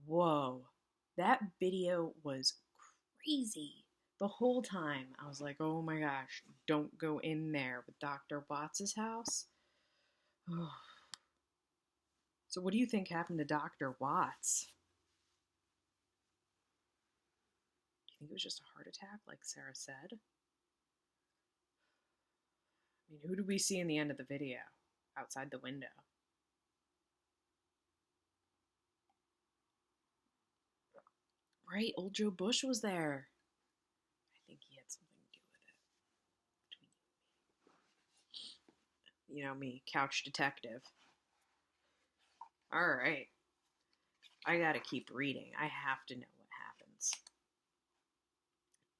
Whoa, that video was crazy. The whole time I was like, oh my gosh, don't go in there with Dr. Watts's house. So, what do you think happened to Dr. Watts? Do you think it was just a heart attack, like Sarah said? I mean, who do we see in the end of the video outside the window? Right, old Joe Bush was there. I think he had something to do with it. Between me, couch detective. All right. I gotta keep reading. I have to know what happens.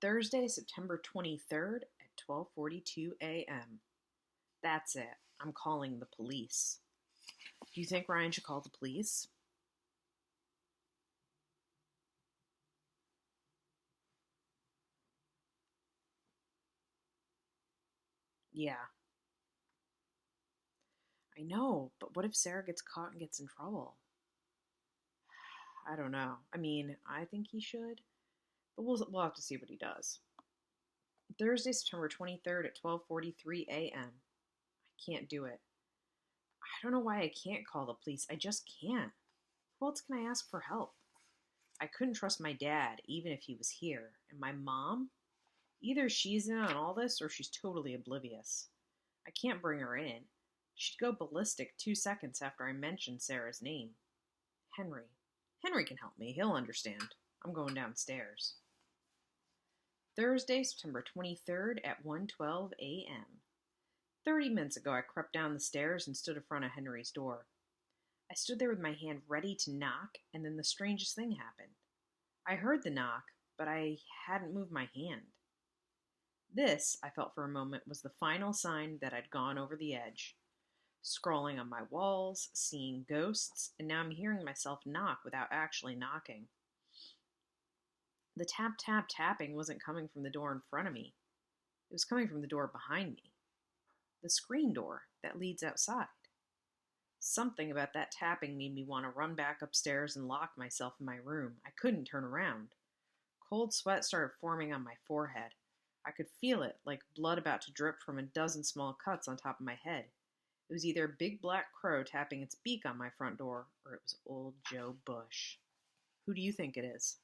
Thursday, September 23rd at 12:42 a.m. That's it. I'm calling the police. Do you think Ryan should call the police? Yeah, I know, but what if Sarah gets caught and gets in trouble? I don't know. I mean, I think he should, but we'll have to see what he does. Thursday, September 23rd at 12:43 a.m. I can't do it. I don't know why I can't call the police. I just can't. Who else can I ask for help? I couldn't trust my dad, even if he was here. And my mom? Either she's in on all this or she's totally oblivious. I can't bring her in. She'd go ballistic 2 seconds after I mentioned Sarah's name. Henry. Henry can help me. He'll understand. I'm going downstairs. Thursday, September 23rd at 1:12 a.m. 30 minutes ago, I crept down the stairs and stood in front of Henry's door. I stood there with my hand ready to knock, and then the strangest thing happened. I heard the knock, but I hadn't moved my hand. This, I felt for a moment, was the final sign that I'd gone over the edge. Scrawling on my walls, seeing ghosts, and now I'm hearing myself knock without actually knocking. The tap, tap, tapping wasn't coming from the door in front of me. It was coming from the door behind me. The screen door that leads outside. Something about that tapping made me want to run back upstairs and lock myself in my room. I couldn't turn around. Cold sweat started forming on my forehead. I could feel it, like blood about to drip from a dozen small cuts on top of my head. It was either a big black crow tapping its beak on my front door, or it was old Joe Bush. Who do you think it is?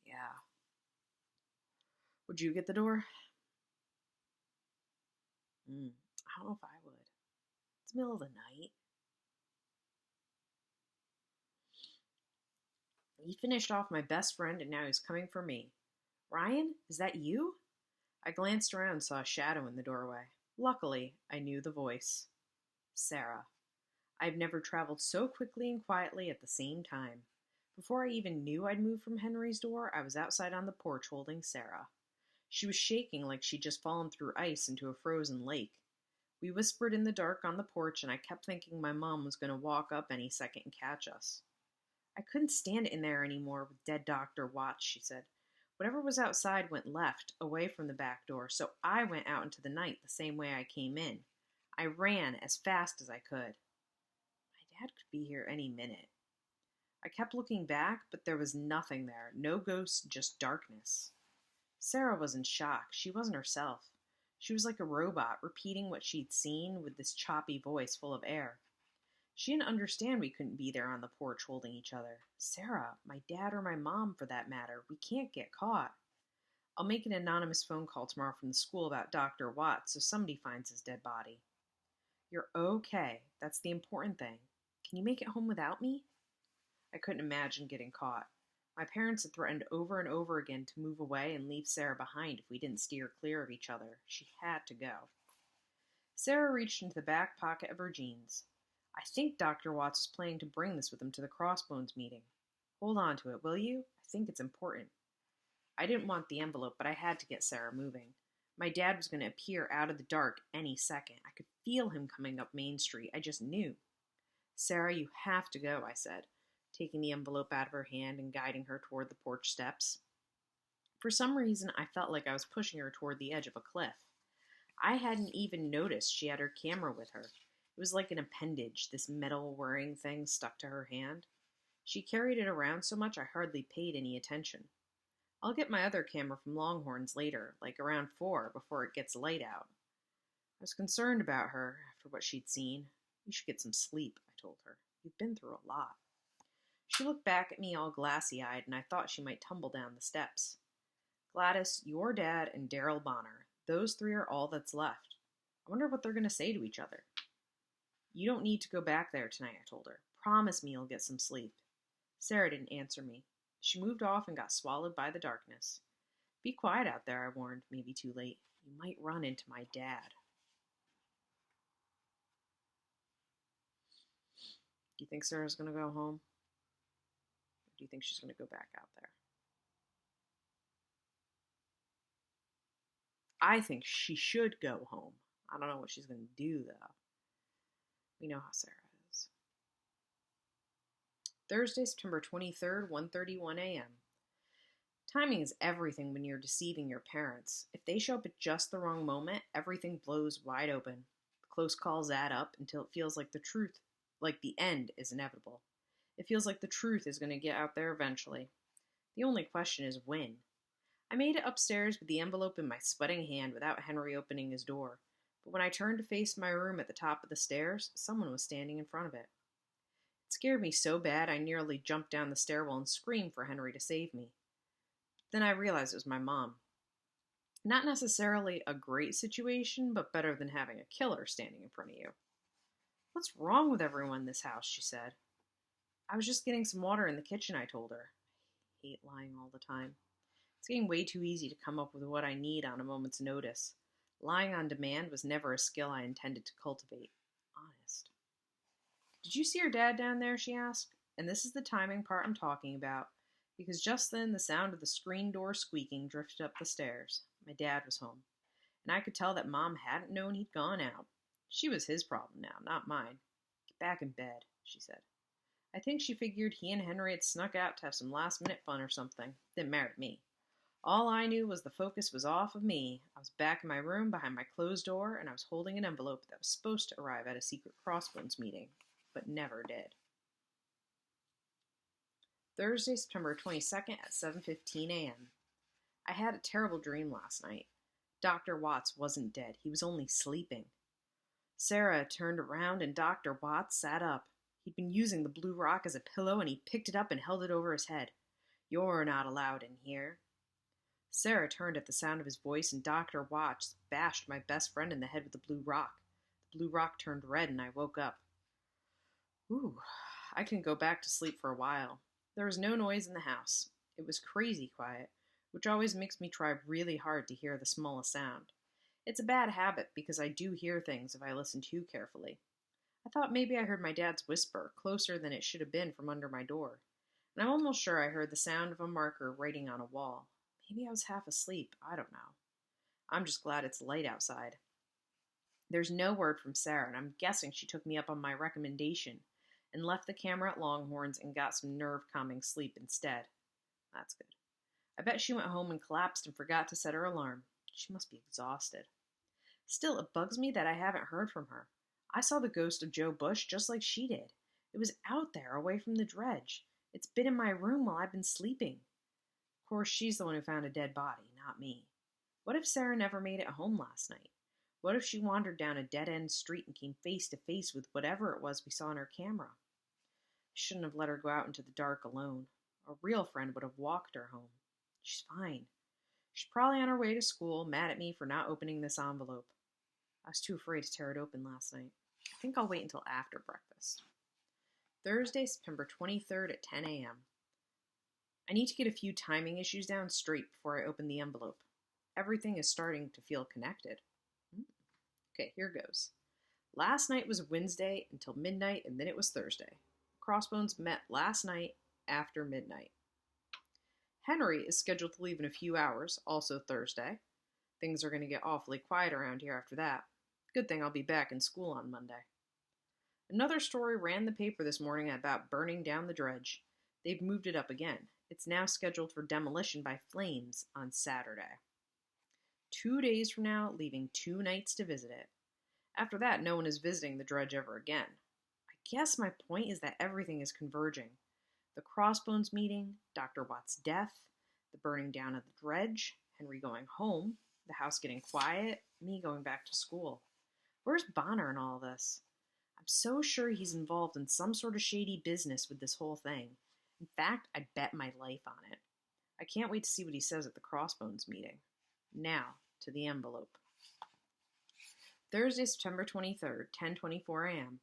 Yeah. Would you get the door? I don't know if I would. It's the middle of the night. He finished off my best friend and now he's coming for me. Ryan, is that you? I glanced around and saw a shadow in the doorway. Luckily, I knew the voice. Sarah. I've never traveled so quickly and quietly at the same time. Before I even knew I'd moved from Henry's door, I was outside on the porch holding Sarah. She was shaking like she'd just fallen through ice into a frozen lake. We whispered in the dark on the porch, and I kept thinking my mom was going to walk up any second and catch us. I couldn't stand in there anymore with dead Dr. Watts, she said. Whatever was outside went left, away from the back door, so I went out into the night the same way I came in. I ran as fast as I could. My dad could be here any minute. I kept looking back, but there was nothing there. No ghosts, just darkness. Sarah was in shock. She wasn't herself. She was like a robot, repeating what she'd seen with this choppy voice full of air. She didn't understand we couldn't be there on the porch holding each other. Sarah, my dad or my mom for that matter, we can't get caught. I'll make an anonymous phone call tomorrow from the school about Dr. Watts so somebody finds his dead body. You're okay. That's the important thing. Can you make it home without me? I couldn't imagine getting caught. My parents had threatened over and over again to move away and leave Sarah behind if we didn't steer clear of each other. She had to go. Sarah reached into the back pocket of her jeans. I think Dr. Watts was planning to bring this with him to the Crossbones meeting. Hold on to it, will you? I think it's important. I didn't want the envelope, but I had to get Sarah moving. My dad was going to appear out of the dark any second. I could feel him coming up Main Street. I just knew. Sarah, you have to go, I said, taking the envelope out of her hand and guiding her toward the porch steps. For some reason, I felt like I was pushing her toward the edge of a cliff. I hadn't even noticed she had her camera with her. It was like an appendage, this metal whirring thing stuck to her hand. She carried it around so much I hardly paid any attention. I'll get my other camera from Longhorns later, like around 4 before it gets light out. I was concerned about her after what she'd seen. You should get some sleep, I told her. You've been through a lot. She looked back at me all glassy-eyed, and I thought she might tumble down the steps. Gladys, your dad, and Daryl Bonner. Those 3 are all that's left. I wonder what they're going to say to each other. You don't need to go back there tonight, I told her. Promise me you'll get some sleep. Sarah didn't answer me. She moved off and got swallowed by the darkness. Be quiet out there, I warned, maybe too late. You might run into my dad. Do you think Sarah's going to go home? Or do you think she's going to go back out there? I think she should go home. I don't know what she's going to do, though. We know how Sarah is. Thursday, September 23rd, 1:31 a.m. Timing is everything when you're deceiving your parents. If they show up at just the wrong moment, everything blows wide open. The close calls add up until it feels like the end is inevitable. It feels like the truth is going to get out there eventually. The only question is when. I made it upstairs with the envelope in my sweating hand without Henry opening his door. But when I turned to face my room at the top of the stairs, someone was standing in front of it. It scared me so bad I nearly jumped down the stairwell and screamed for Henry to save me. Then I realized it was my mom. Not necessarily a great situation, but better than having a killer standing in front of you. What's wrong with everyone in this house, she said. I was just getting some water in the kitchen, I told her. I hate lying all the time. It's getting way too easy to come up with what I need on a moment's notice. Lying on demand was never a skill I intended to cultivate. Honest. Did you see your dad down there, she asked. And this is the timing part I'm talking about, because just then the sound of the screen door squeaking drifted up the stairs. My dad was home, and I could tell that Mom hadn't known he'd gone out. She was his problem now, not mine. Get back in bed, she said. I think she figured he and Henry had snuck out to have some last-minute fun or something. Didn't matter to me. All I knew was the focus was off of me. I was back in my room behind my closed door, and I was holding an envelope that was supposed to arrive at a secret Crossbones meeting, but never did. Thursday, September 22nd at 7:15 a.m. I had a terrible dream last night. Dr. Watts wasn't dead. He was only sleeping. Sarah turned around, and Dr. Watts sat up. He'd been using the blue rock as a pillow, and he picked it up and held it over his head. You're not allowed in here. Sarah turned at the sound of his voice, and Dr. Watts bashed my best friend in the head with the blue rock. The blue rock turned red, and I woke up. Ooh, I can go back to sleep for a while. There was no noise in the house. It was crazy quiet, which always makes me try really hard to hear the smallest sound. It's a bad habit because I do hear things if I listen too carefully. I thought maybe I heard my dad's whisper, closer than it should have been from under my door. And I'm almost sure I heard the sound of a marker writing on a wall. Maybe I was half asleep. I don't know. I'm just glad it's light outside. There's no word from Sarah, and I'm guessing she took me up on my recommendation and left the camera at Longhorns and got some nerve-calming sleep instead. That's good. I bet she went home and collapsed and forgot to set her alarm. She must be exhausted. Still, it bugs me that I haven't heard from her. I saw the ghost of Joe Bush just like she did. It was out there, away from the dredge. It's been in my room while I've been sleeping. Of course, she's the one who found a dead body, not me. What if Sarah never made it home last night? What if she wandered down a dead-end street and came face to face with whatever it was we saw on her camera? I shouldn't have let her go out into the dark alone. A real friend would have walked her home. She's fine. She's probably on her way to school, mad at me for not opening this envelope. I was too afraid to tear it open last night. I think I'll wait until after breakfast. Thursday, September 23rd at 10 a.m. I need to get a few timing issues down straight before I open the envelope. Everything is starting to feel connected. Okay, here goes. Last night was Wednesday until midnight, and then it was Thursday. Crossbones met last night after midnight. Henry is scheduled to leave in a few hours, also Thursday. Things are going to get awfully quiet around here after that. Good thing I'll be back in school on Monday. Another story ran the paper this morning about burning down the dredge. They've moved it up again. It's now scheduled for demolition by flames on Saturday. 2 days from now, leaving 2 nights to visit it. After that, no one is visiting the dredge ever again. I guess my point is that everything is converging. The Crossbones meeting, Dr. Watt's death, the burning down of the dredge, Henry going home, the house getting quiet, me going back to school. Where's Bonner in all this? I'm so sure he's involved in some sort of shady business with this whole thing. In fact, I'd bet my life on it. I can't wait to see what he says at the Crossbones meeting. Now, to the envelope. Thursday, September 23rd, 10:24 a.m.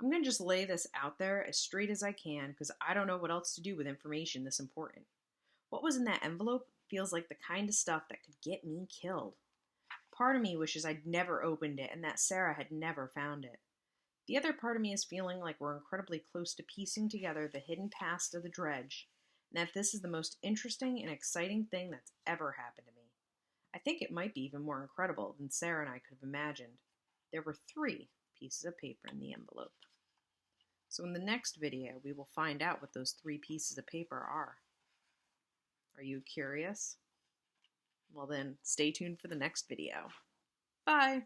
I'm going to just lay this out there as straight as I can because I don't know what else to do with information this important. What was in that envelope feels like the kind of stuff that could get me killed. Part of me wishes I'd never opened it and that Sarah had never found it. The other part of me is feeling like we're incredibly close to piecing together the hidden past of the dredge, and that this is the most interesting and exciting thing that's ever happened to me. I think it might be even more incredible than Sarah and I could have imagined. There were 3 pieces of paper in the envelope. So in the next video, we will find out what those 3 pieces of paper are. Are you curious? Well then, stay tuned for the next video. Bye!